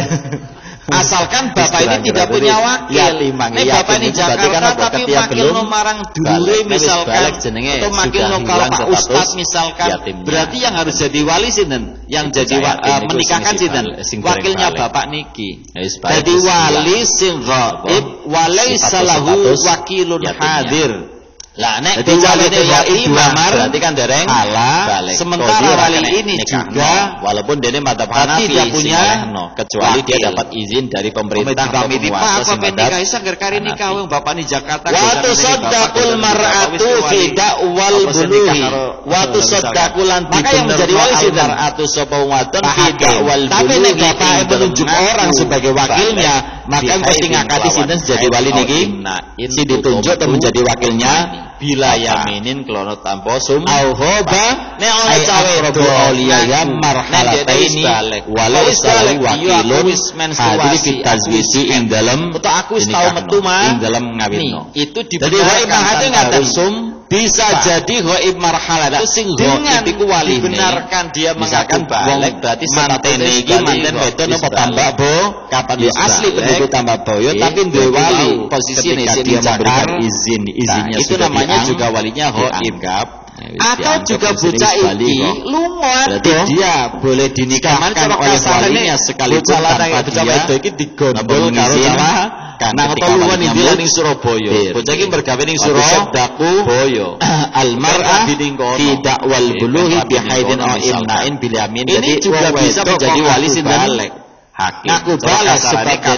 Asalkan bapak ini tidak punya wakil. Nek bapak ini Jakarta tapi makil no marang dulure misalkan atau makil no kalau Pak Ustaz misalkan, berarti yang harus jadi wali sinten? Yang jadi menikahkan sinten? Wakilnya bapak niki. Jadi wali sing ghaib walaysa lahu wakilun hadir. Lah nek waline yatim berarti kan dereng halal. Sementara wali ini juga walaupun dene madhab Hanafi tidak punya kecuali dia dapat izin dari pemerintah kami di apa nikah sanger kari nikah wong bapak ni Jakarta wa tusaddaqul mar'atu fi da'wal buluhi wa tusaddaqu lan maka yang menjadi wali sinten atu sapa wadon fi da'wal buluhi tapi nek bapak menunjuk orang sebagai wakilnya maka pasti ngakati sinten jadi wali niki si ditunjuk atau menjadi wakilnya bila yaminin klono tanpa sum au hoba nek ana cawe awliya marhalataini walaysa wakilun hadiri fitazwisi ing dalem aku wis tau metu mah ing dalem ngawinno itu dibenarkan sum bisa jadi ghaib marhalah sing dengan dibenarkan dia mengatakan balik berarti mantene iki manten wedon apa tambah bo kapan asli penduduk tambah boyo tapi duwe wali posisine dia memberikan izinnya itu namanya juga walinya ghaib atau juga bocah iki lunga dia boleh dinikahkan oleh walinya sekaligus tanpa dia iki digondol karo sama karena ketuluan iki ning Surabaya bocah iki mergawe ning Surabaya al-mar'ah fi da'wal buluhi bi haidin aw imna'in bil yamin jadi juga bisa menjadi wali sinten hakim. Aku balas sebagai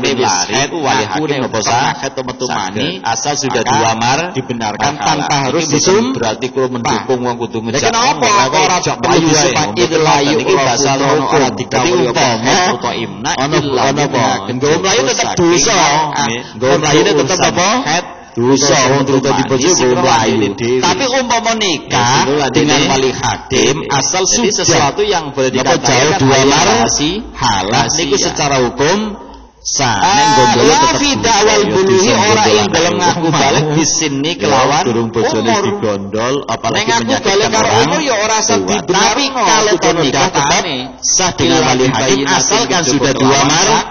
wali hakim apa sah atau metumani asal sudah dilamar dibenarkan tanpa harus disum berarti kulo mendukung wong kudu ngejak. Kenapa ora perlu supaya idlayu iki bahasa ora dikawuli umpama utawa imna illa apa. Nggo mlayu tetep dosa. Nggo mlayu tetep apa? Dosa wong terus dibojo mlayu. Tapi umpama nikah dengan wali hakim asal sudah sesuatu yang boleh dikatakan dua marasi halal niku secara hukum sah nek gondol tetep dawal buluhi ora ing dalem ngaku balik di sini kelawan durung bojone digondol apalagi menyakitkan orang ya ora sah tapi kalau nikah tetap sah dengan wali hakim asalkan sudah dua marah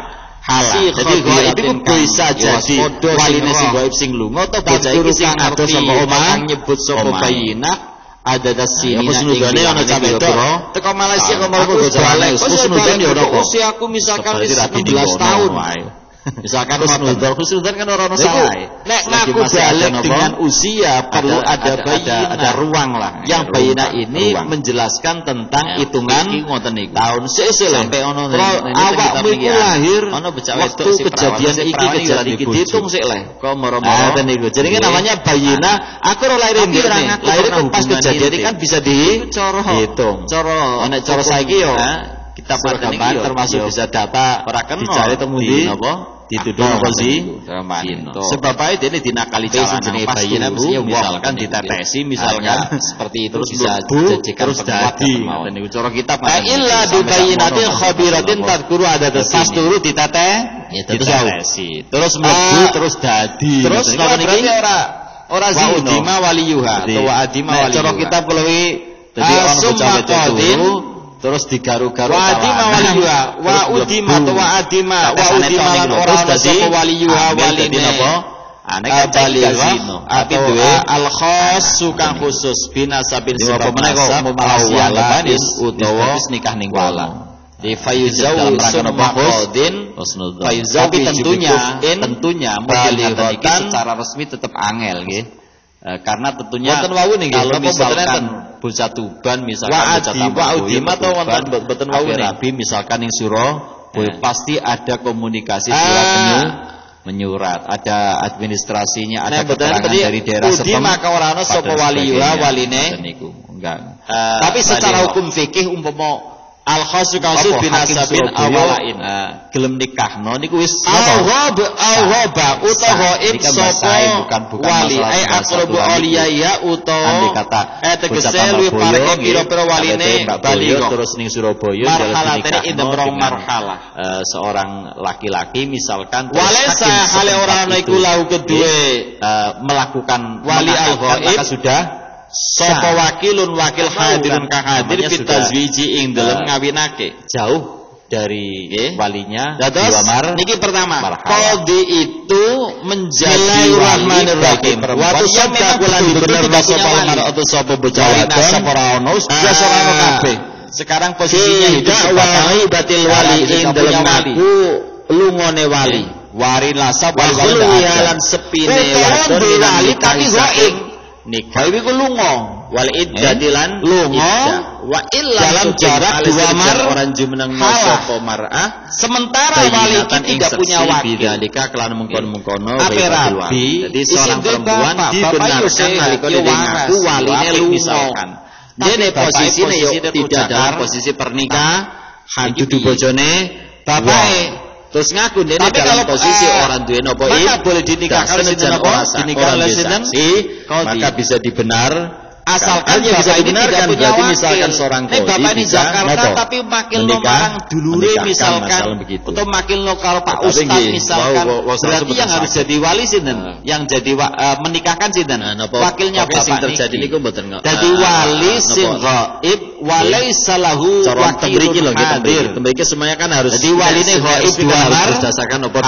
halal. Jadi ghaib itu bisa jadi waline sing ghaib sing lunga atau bocah iki sing ado sapa omah nyebut sapa bayina ada dasine apa sunudane ana cawe teko Malaysia kok mau bocah balik sunudane ya ora usia aku misalkan 16 tahun misalkan khusnudzon kan ora ono salah nek ngaku balik dengan usia perlu ada ruang lah yang bayina ini menjelaskan tentang hitungan tahun sampai ono awakmu iku lahir waktu kejadian iki dihitung sik leh kok moro-moro niku jenenge namanya bayina aku ora lahir ngene lahir pas kejadian iki kan bisa dihitung nek cara saiki yo kita pergambar termasuk bisa data dicari temundi napa dituduh apa sih? Sebab itu ini dinakali cara bayina mestinya misalkan ditetesi misalkan seperti itu bisa dijadikan penguatan mau. Cara kita illa bi bayinatin khabiratin tadkuru ada tas turu diteteh ya terus mlebu terus dadi. Terus berarti ora zina waliyuha atau wa adima waliyuha. Cara kitab kula iki dadi ana bocah turu terus digaru-garu wa adima waliyuha wa udima atau wa adima lan ora ana sapa waliyuha waline napa ane kan zina tapi duwe al khas kang khusus binasabin sebab menika malawalan utawa nikah ning kono. Di fayuzau sunnaqadin tapi tentunya mubalihatan secara resmi tetap angel nggih. Karena tentunya kalau misalkan bocah Tuban misalkan bocah Tambak atau wonten boten wau Rabi misalkan ning suro pasti ada komunikasi surat menyurat, ada administrasinya, ada keterangan dari daerah setempat. Maka ora ana sapa waliyuha waline niku. Enggak. Tapi secara hukum fikih umpama al-khasu kausu binasabin awalain gelem nikahno niku wis awaba utawa ghaib sapa wali aqrabu awliya utawa tegese luwih pareke pira-pira waline Bali terus ning Surabaya marhalatene indemrong marhalah seorang laki-laki misalkan walesa hale ora ana iku lahu kedue melakukan wali al-ghaib sudah sapa wakil hadirun kang hadir bitazwiji ing dalem ngawinake jauh dari walinya diwamar niki pertama qadhi itu menjadi wali bagi perempuan yang memang benar-benar sapa lamar atau sapa bocah wadon sapa ora ono sudah ora ono kabeh sekarang posisinya hidup sebagai batil wali ing dalem aku lungone wali warilah sapa wali lan sepine wadon wali tapi ghaib nikah iki ku lunga wal iddadilan lunga wa illa dalam jarak 2 mar orang jumeneng sapa mar'ah sementara wali iki tidak punya wakil bidzalika kelan mengkon-mengkono rabi jadi seorang perempuan dibenarkan nalika ngaku waline misalkan dene posisine yo tidak dalam posisi pernikahan dudu bojone bapake terus ngaku dene dalam posisi orang duwe napa maka boleh dinikahkan secara dinikahkan maka bisa dibenar asalkan ya bisa dibenarkan berarti misalkan seorang kodi bapak ini Jakarta tapi makil no marang dulure misalkan atau makil no karo Pak Ustaz misalkan berarti yang harus jadi wali sinten yang jadi menikahkan sinten wakilnya bapak terjadi niku mboten dadi wali sing ghaib walaisa lahu wakilun hadir tembriki semuanya kan harus jadi waline ghaib harus berdasarkan apa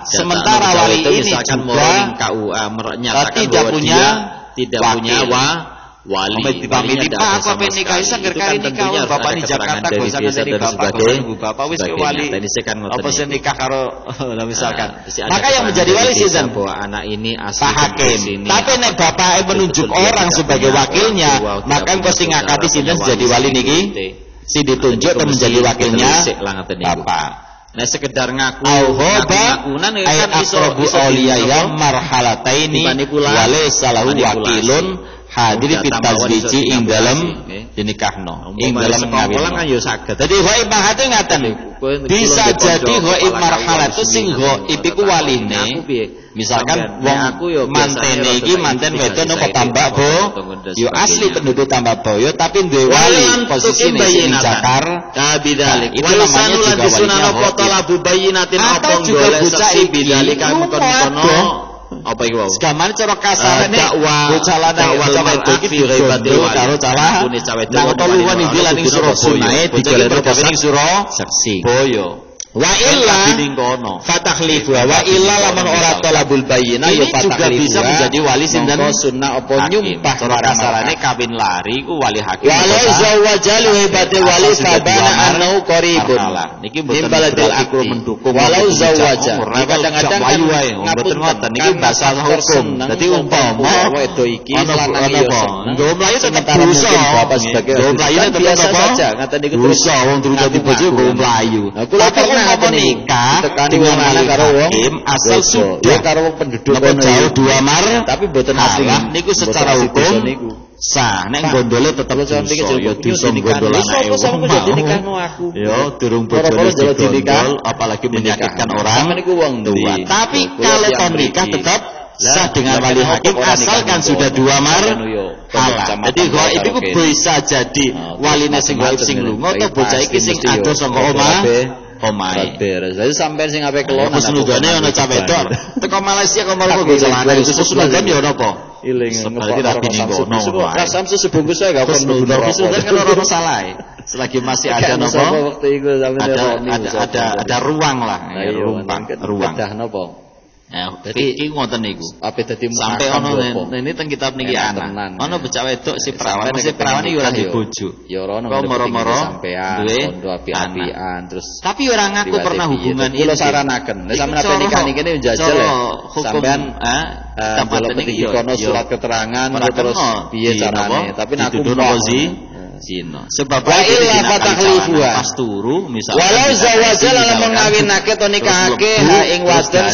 sementara wali ini juga KUA menyatakan tidak punya wali dipamiti Pak apa nikah sangger kali nikah bapak di Jakarta gosangan dari bapak wis ke wali apa sing nikah karo misalkan maka yang menjadi wali sinten bahwa anak ini asli hakim tapi nek bapak menunjuk orang sebagai wakilnya maka engko sing ngakati sinten jadi wali niki si ditunjuk atau menjadi wakilnya bapak nah sekedar ngakunan kan iso awliya marhalataini walaysa lahu wakilun hadir bitazwiji ing dalem dinikahno ing dalem ngawin kan yo saged dadi ghaib mahate ngaten bisa jadi ghaib marhalat itu sing ghaib iku waline misalkan wong mantene iki manten wedok napa Tambak Bo yo asli penduduk Tambak Boyo tapi duwe wali posisine di Jakarta bidzalik itu namanya juga sunana foto labu bayinatin apa golek saksi bidzalik kono apa iku wae segaman cara kasarane bocah lanang wedok iki digondol karo calah nang toluwan iki lan ning Surabaya digolek ning Surabaya wa illa fatahlifu wa illa lamun ora talabul bayyinah ya juga bisa menjadi wali sinten sunnah apa nyumpah kasarane kawin lari ku wali hakim wala zawajal hebate wali sabana anau qaribun niki mboten baladil aku mendukung walau zawaja kadang-kadang mboten ngoten niki bahasa hukum dadi umpama wedo iki lanang yo nggo mlayu tetep dosa bapak sebagai mlayu tetep saja ngaten niku terus wong durung dadi bojo nggo mlayu kula nikah dengan anak karo wong asal sudah karo wong penduduk jauh 2 mar tapi mboten asli niku secara hukum sah nek gondole tetep dosa ya dosa gondol anake wong aku ya durung bojone digondol apalagi menyakitkan orang niku wong tua tapi kalau nikah tetap sah dengan wali hakim asalkan sudah 2 mar halal. Jadi ghaib iku bisa jadi waline sing ghaib sing lunga atau bocah iki sing ado saka omah omahe. Beres. Dadi sampean sing ape kelon husnudane ana cah wedok. Teko Malaysia kok malah kok celana husnudan ya ono apa? Iling seperti rapi ning kono. Samsu sebungkus ae gak ono husnudan kan ora salah. Selagi masih ada napa? Ada ruang lah, ruang. Ada napa? Ya, iki ngoten niku. Ape dadi sampai ono ini teng kitab niki ana. Ono becak wedok si perawan iki ora dibojo. Ya ora ono moro-moro sampean kondo api-apian terus. Tapi ora ngaku pernah hubungan iki. Kula saranaken. Nek sampeyan ape nikah niki kene njajal ya. Sampean dapat iki kono surat keterangan terus piye carane. Tapi nek aku zina. Sebab illa fatakhlifuha. Pas turu misalnya. Walau zawajal lamun ngawinake to nikahake ha ing wadon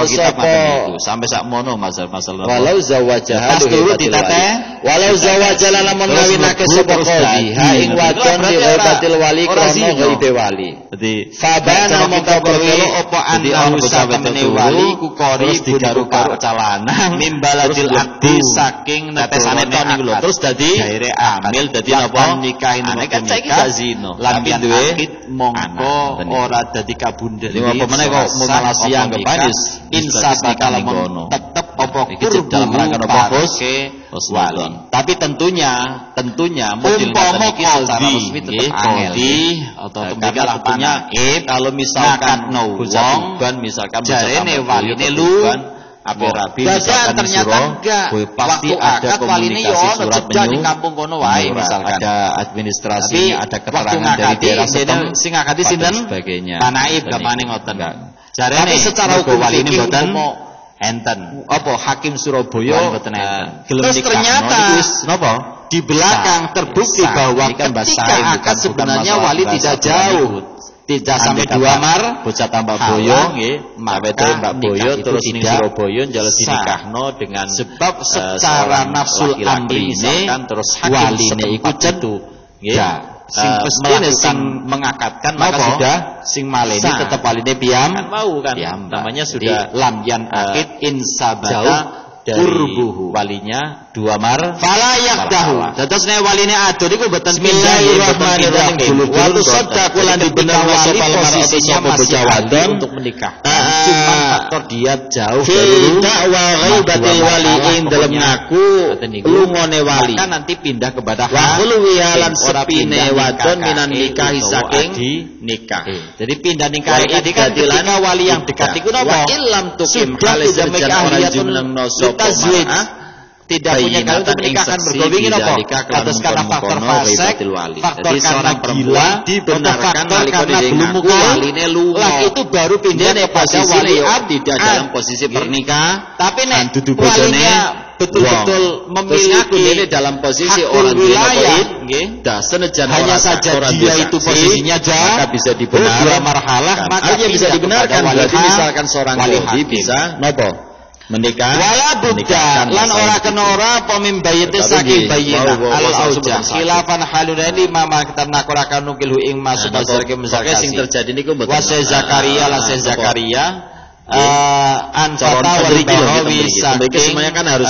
sapa sampai sak mono masalah. Walau zawajal pas turu diteteh. Walau zawajal lamun ngawinake sapa qadi ha ing wadon di ghaibatil wali krana ghaibe wali. Dadi fabana mongko perlu apa anu samene wali ku qori digaru-garu calana mimbaladil akdi saking netesane to niku lho. Terus dadi gaire amil dadi napa nikahin kan saiki gak zina lan duwe mongko ora dadi kabundher iki apa meneh kok mumalasi anggapan insya Allah tetep apa dalam rangka napa wali tapi tentunya model niki secara resmi tetep angel atau tentunya kalau misalkan wong misalkan jarene waline luan Rabi ternyata enggak pasti ada komunikasi surat di kampung kono wae misalkan ada administrasi ada keterangan dari daerah setempat sing ngakati sinten Tanaib gamane ngoten jarene secara hukum waline mboten enten apa hakim Surabaya mboten enten terus ternyata napa di belakang terbukti bahwa ketika akad sebenarnya wali tidak jauh tidak sampai 2 mar bocah tambah boyo nggih mawete Mbak Boyo terus ning Surabaya njaluk dinikahno dengan sebab secara nafsul amrine terus waline iku cetu nggih sing mestine sing mengakadkan maka sudah sing maleni tetap waline piyam kan mau kan namanya sudah lamyan akid insabata urbuhu walinya 2 mar fala yakdahu dados nek waline ado niku mboten bismillahirrahmanirrahim wa tusaddaqu lan dibenarno wali posisinya masih wadon untuk menikah cuma faktor dia jauh dari dakwa ghaibatil wali ing dalem ngaku lungone wali kan nanti pindah kepada hal lan sepine wadon minan nikah saking nikah jadi pindah nikah iki kan ketika wali yang dekat iku napa illam tukim halis jamin tazwid tidak punya kawin untuk menikahkan bergowingin apa atas karena faktor fasik faktor karena gila dibenarkan karena belum waline lunga itu baru pindah kepada wali tidak dalam posisi pernikahan tapi nek walinya betul-betul memiliki dalam posisi orang wilayah nggih senajan hanya saja dia itu posisinya maka bisa dibenarkan marhalah maka dia bisa dibenarkan berarti misalkan seorang wali bisa napa menikah wala buddha lan ora kena ora apa mimbayite saking bayina al auja khilafan halunaini mama kita nakurakan nukilhu ing masuk bazarke sing terjadi niku mboten wase Zakaria lan Zakaria Anfata wali Bahawi saking semuanya kan harus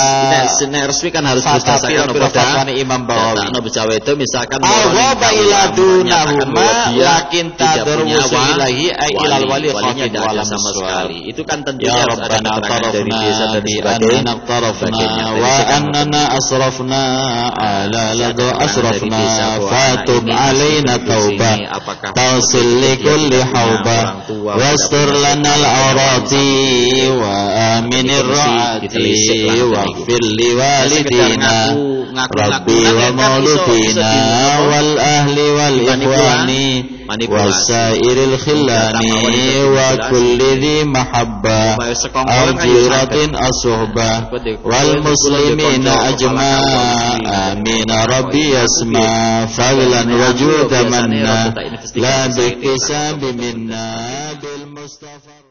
nek resmi kan harus berdasarkan pada Imam Bahawi tak baca itu misalkan wa bailadunahuma lakin tadru ilahi ai ilal wali khatib wala sama sekali itu kan tentunya harus ada keterangan dari desa dan sebagainya wa annana asrafna ala ladu asrafna fatub alaina tauba tawsil likulli hauba wastur lana al-awrad وآمن الرعاة واغفر لوالدينا ربي ومولودينا والأهل والإخوان وسائر الخلان وكل ذي محبة أو جيرة الصحبة والمسلمين أجمع آمين ربي يسمع فضلا وجود منا لا باكتساب منا بالمصطفى